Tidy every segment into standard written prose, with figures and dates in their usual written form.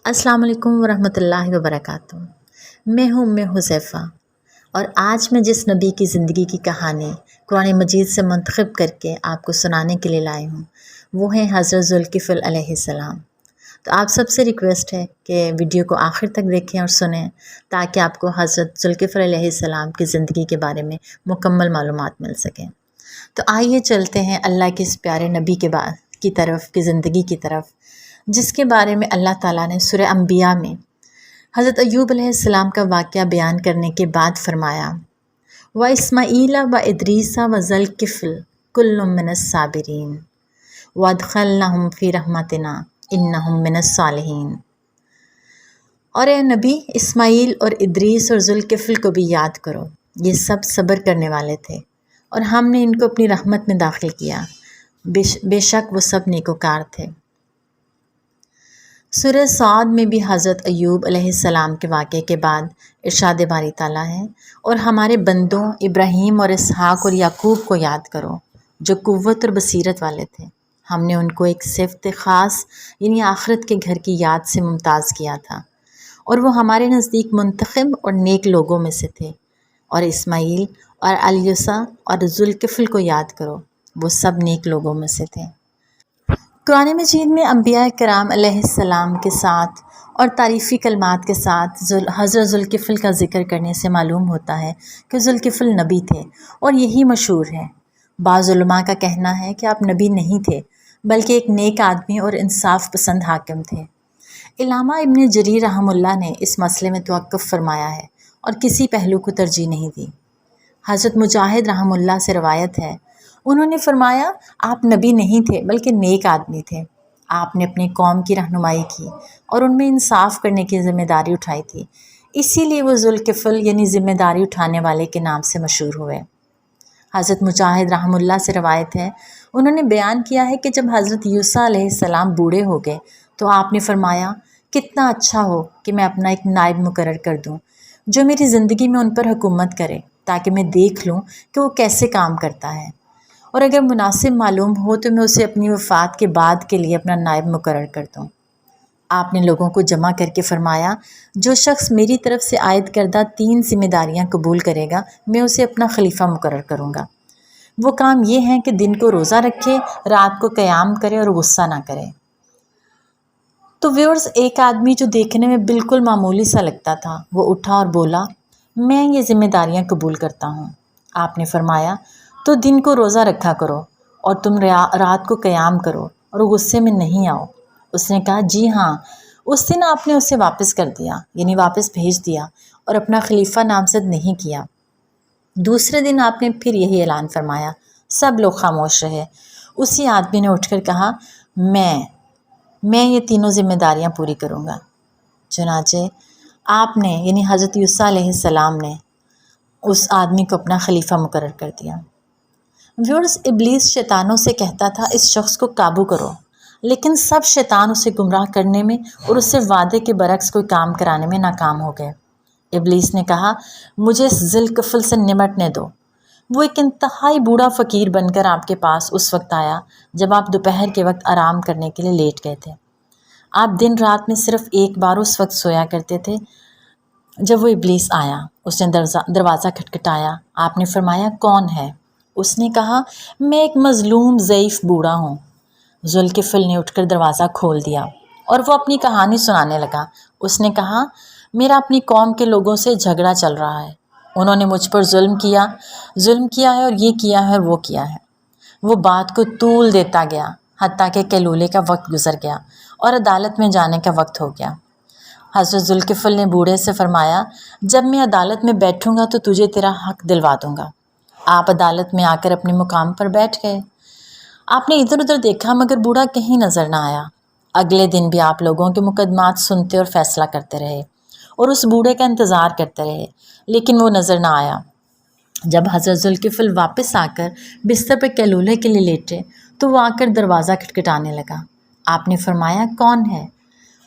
अस्सलाम वालेकुम वरहमतुल्लाहि वबरकातुह। मैं हूँ हुज़ैफ़ा और आज मैं जिस नबी की ज़िंदगी की कहानी कुरान मजीद से मुंतखब करके आपको सुनाने के लिए लाई हूँ वो है हज़रत ज़ुल्किफ़ल अलैहिस्सलाम। तो आप सबसे रिक्वेस्ट है कि वीडियो को आखिर तक देखें और सुनें ताकि आपको हज़रत ज़ुल्किफ़ल अलैहिस्सलाम की ज़िंदगी के बारे में मुकम्मल मालूमात मिल सकें। तो आइए चलते हैं अल्लाह के इस प्यारे नबी की तरफ की ज़िंदगी की तरफ, जिसके बारे में अल्लाह ताला ने सूरह अंबिया में हज़रत अय्यूब अलैहिस्सलाम का वाक़या बयान करने के बाद फ़रमाया, व इस्माईला व इदरीसा व ज़ुल्किफ़ल कुल्लुम मिनस साबिरीन व अदख़लनाहुम फ़ी रहमतिना इन्नहुम मिनस सालिहीन। और ए नबी, इस्माईल और इदरीस और ज़ुल्किफ़ल को भी याद करो, ये सब सब्र करने वाले थे और हमने इनको अपनी रहमत में दाखिल किया, बेशक वो सब नेकोकार थे। सूरह साद में भी हज़रत अय्यूब अलैहिस्सलाम के वाक़े के बाद इरशाद बारी ताला है, और हमारे बंदों इब्राहीम और इसहाक़ और याकूब को याद करो जो क़ुव्वत और बसीरत वाले थे। हमने उनको एक सिफ़त ख़ास यानी आखिरत के घर की याद से मुमताज़ किया था और वो हमारे नज़दीक मुंतखब और नेक लोगों में से थे। और इस्माईल और अल-यसा और ज़ुल्किफ़ल को याद करो, वो सब नेक लोगों में से थे। कुरान मजीद में अंबिया कराम अलैहिस्सलाम के साथ और तारीफ़ी कलमात के साथ हज़रत ज़ुल्किफ़ल का ज़िक्र करने से मालूम होता है कि ज़ुल्किफ़ल नबी थे और यही मशहूर है। बाज़ उलमा का कहना है कि आप नबी नहीं थे बल्कि एक नेक आदमी और इंसाफ पसंद हाकिम थे। इल्लामा इब्न जरीर रहमुल्लाह ने इस मसले में तवक्कुफ़ फरमाया है और किसी पहलू को तरजीह नहीं दी। हज़रत मुजाहिद रहमुल्लाह से रवायत है, उन्होंने फरमाया, आप नबी नहीं थे बल्कि नेक आदमी थे। आपने अपनी कौम की रहनुमाई की और उनमें इंसाफ करने की ज़िम्मेदारी उठाई थी, इसीलिए वो ज़ुल्किफ़ल यानी ज़िम्मेदारी उठाने वाले के नाम से मशहूर हुए। हज़रत मुजाहिद रहमुल्लाह से रवायत है, उन्होंने बयान किया है कि जब हज़रत यूसा अलैहिस्सलाम बूढ़े हो गए तो आपने फरमाया, कितना अच्छा हो कि मैं अपना एक नायब मुकर्रर कर दूँ जो मेरी ज़िंदगी में उन पर हुकूमत करे, ताकि मैं देख लूँ कि वो कैसे काम करता है, और अगर मुनासिब मालूम हो तो मैं उसे अपनी वफ़ात के बाद के लिए अपना नायब मुकर्रर कर दूँ। आपने लोगों को जमा करके फरमाया, जो शख्स मेरी तरफ से आयद करदा 3 ज़िम्मेदारियाँ कबूल करेगा, मैं उसे अपना खलीफा मुकर्रर करूँगा। वो काम ये हैं कि दिन को रोज़ा रखे, रात को क़याम करे और गुस्सा ना करे। तो व्यूअर्स, एक आदमी जो देखने में बिल्कुल मामूली सा लगता था, वो उठा और बोला, मैं ये ज़िम्मेदारियाँ कबूल करता हूँ। आपने फरमाया, तो दिन को रोज़ा रखा करो और तुम रात को क़याम करो और गुस्से में नहीं आओ। उसने कहा, जी हाँ। उस दिन आपने उसे वापस कर दिया यानी वापस भेज दिया और अपना खलीफा नामज़द नहीं किया। दूसरे दिन आपने फिर यही ऐलान फरमाया, सब लोग खामोश रहे। उसी आदमी ने उठकर कहा, मैं ये तीनों ज़िम्मेदारियाँ पूरी करूँगा। चुनाचे आपने यानी हज़रत यूसा अलैहिस्सलाम ने उस आदमी को अपना खलीफा मुकर्रर कर दिया। व्यूअर्स, इब्लीस शैतानों से कहता था, इस शख्स को काबू करो, लेकिन सब शैतान उसे गुमराह करने में और उससे वादे के बरक्स कोई काम कराने में नाकाम हो गए। इब्लीस ने कहा, मुझे इस ज़ुल्किफ़ल से निमटने दो। वो एक इंतहाई बूढ़ा फ़कीर बनकर आपके पास उस वक्त आया जब आप दोपहर के वक्त आराम करने के लिए लेट गए थे। आप दिन रात में सिर्फ़ एक बार उस वक्त सोया करते थे जब वो इब्लीस आया। उसने दरवाज़ा खटखटाया। आपने फरमाया, कौन है? उसने कहा, मैं एक मज़लूम ज़ईफ़ बूढ़ा हूँ। ज़ुल्किफ़ल ने उठकर दरवाज़ा खोल दिया और वो अपनी कहानी सुनाने लगा। उसने कहा, मेरा अपनी कौम के लोगों से झगड़ा चल रहा है। उन्होंने मुझ पर जुल्म किया है और ये किया है और वो किया है। वो बात को तूल देता गया हत्ता कि कैलूले का वक्त गुज़र गया और अदालत में जाने का वक्त हो गया। हज़रत ज़ुल्किफ़ल ने बूढ़े से फरमाया, जब मैं अदालत में बैठूँगा तो तुझे तेरा हक़ दिलवा दूँगा। आप अदालत में आकर अपने मुकाम पर बैठ गए। आपने इधर उधर देखा मगर बूढ़ा कहीं नज़र ना आया। अगले दिन भी आप लोगों के मुकदमात सुनते और फ़ैसला करते रहे और उस बूढ़े का इंतज़ार करते रहे, लेकिन वो नज़र ना आया। जब हज़रत ज़ुल्किफ़ल वापस आकर बिस्तर पर कैलूले के लिए लेटे तो वो आकर दरवाज़ा खटखटाने लगा। आपने फरमाया, कौन है?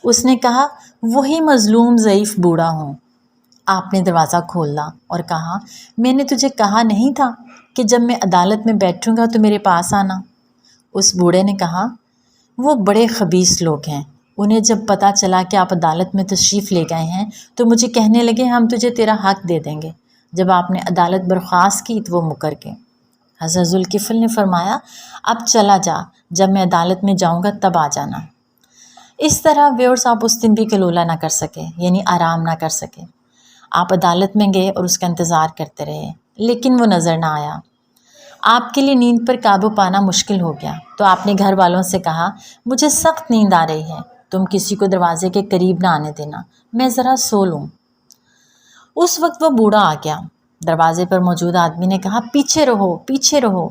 उसने कहा, वही मज़लूम ज़ईफ़ बूढ़ा हूँ। आपने दरवाज़ा खोला और कहा, मैंने तुझे कहा नहीं था कि जब मैं अदालत में बैठूँगा तो मेरे पास आना। उस बूढ़े ने कहा, वो बड़े ख़बीस लोग हैं, انہیں جب پتہ چلا کہ آپ عدالت میں تشریف لے گئے ہیں تو مجھے کہنے لگے ہم تجھے تیرا حق دے دیں گے۔ جب آپ نے عدالت برخاست کی تو وہ مکر گئے۔ حضرت ذوالکفل نے فرمایا اب چلا جا، جب میں عدالت میں جاؤں گا تب آ جانا۔ اس طرح ویورز آپ اس دن بھی کلولہ نہ کر سکے، یعنی آرام نہ کر سکے۔ آپ عدالت میں گئے اور اس کا انتظار کرتے رہے لیکن وہ نظر نہ آیا۔ آپ کے لیے نیند پر قابو پانا مشکل ہو گیا تو آپ نے گھر والوں سے کہا مجھے سخت نیند آ رہی ہے، تم کسی کو دروازے کے قریب نہ آنے دینا، میں ذرا سو لوں۔ اس وقت وہ بوڑھا آ گیا۔ دروازے پر موجود آدمی نے کہا پیچھے رہو، پیچھے رہو۔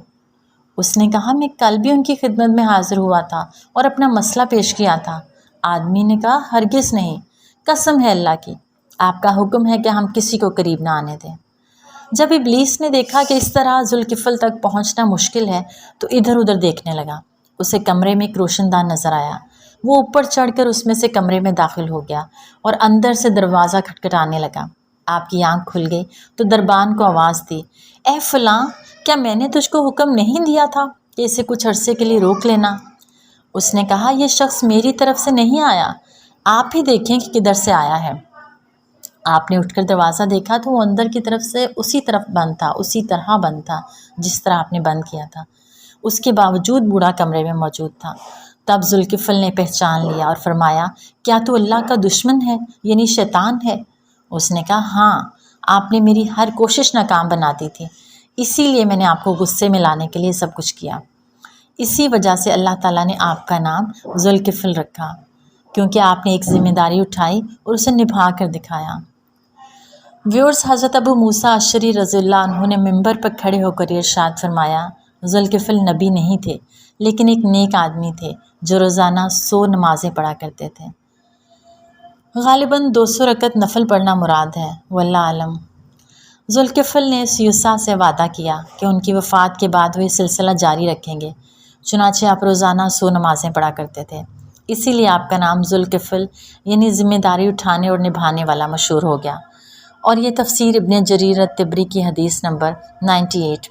اس نے کہا میں کل بھی ان کی خدمت میں حاضر ہوا تھا اور اپنا مسئلہ پیش کیا تھا۔ آدمی نے کہا ہرگز نہیں، قسم ہے اللہ کی، آپ کا حکم ہے کہ ہم کسی کو قریب نہ آنے دیں۔ جب ابلیس نے دیکھا کہ اس طرح ذوالکفل تک پہنچنا مشکل ہے تو ادھر ادھر دیکھنے لگا۔ اسے کمرے میں ایک روشن دان نظر آیا۔ وہ اوپر چڑھ کر اس میں سے کمرے میں داخل ہو گیا اور اندر سے دروازہ کھٹکھٹانے لگا۔ آپ کی آنکھ کھل گئی تو دربان کو آواز دی اے فلاں، کیا میں نے تجھ کو حکم نہیں دیا تھا کہ اسے کچھ عرصے کے لیے روک لینا؟ اس نے کہا یہ شخص میری طرف سے نہیں آیا، آپ ہی دیکھیں کہ کدھر سے آیا ہے۔ آپ نے اٹھ کر دروازہ دیکھا تو وہ اندر کی طرف سے اسی طرح بند تھا جس طرح آپ نے بند کیا تھا۔ اس کے باوجود بوڑھا کمرے میں موجود تھا۔ تب ذوالکفل نے پہچان لیا اور فرمایا کیا تو اللہ کا دشمن ہے، یعنی شیطان ہے؟ اس نے کہا ہاں، آپ نے میری ہر کوشش ناکام بنا دی تھی، اسی لیے میں نے آپ کو غصے میں لانے کے لیے سب کچھ کیا۔ اسی وجہ سے اللہ تعالیٰ نے آپ کا نام ذوالکفل رکھا، کیونکہ آپ نے ایک ذمہ داری اٹھائی اور اسے نبھا کر دکھایا۔ ویورز، حضرت ابو موسیٰ اشعری رضی اللہ عنہ نے ممبر پر کھڑے ہو کر ارشاد فرمایا ذوالکفل نبی نہیں تھے لیکن ایک نیک آدمی تھے جو روزانہ 100 نمازیں پڑھا کرتے تھے۔ غالباً 200 رکعت نفل پڑھنا مراد ہے، واللہ عالم۔ ذوالکفل نے سیوسا سے وعدہ کیا کہ ان کی وفات کے بعد وہ یہ سلسلہ جاری رکھیں گے، چنانچہ آپ روزانہ 100 نمازیں پڑھا کرتے تھے، اسی لیے آپ کا نام ذوالکفل یعنی ذمہ داری اٹھانے اور نبھانے والا مشہور ہو گیا۔ اور یہ تفسیر ابن جریر الطبری کی حدیث نمبر 98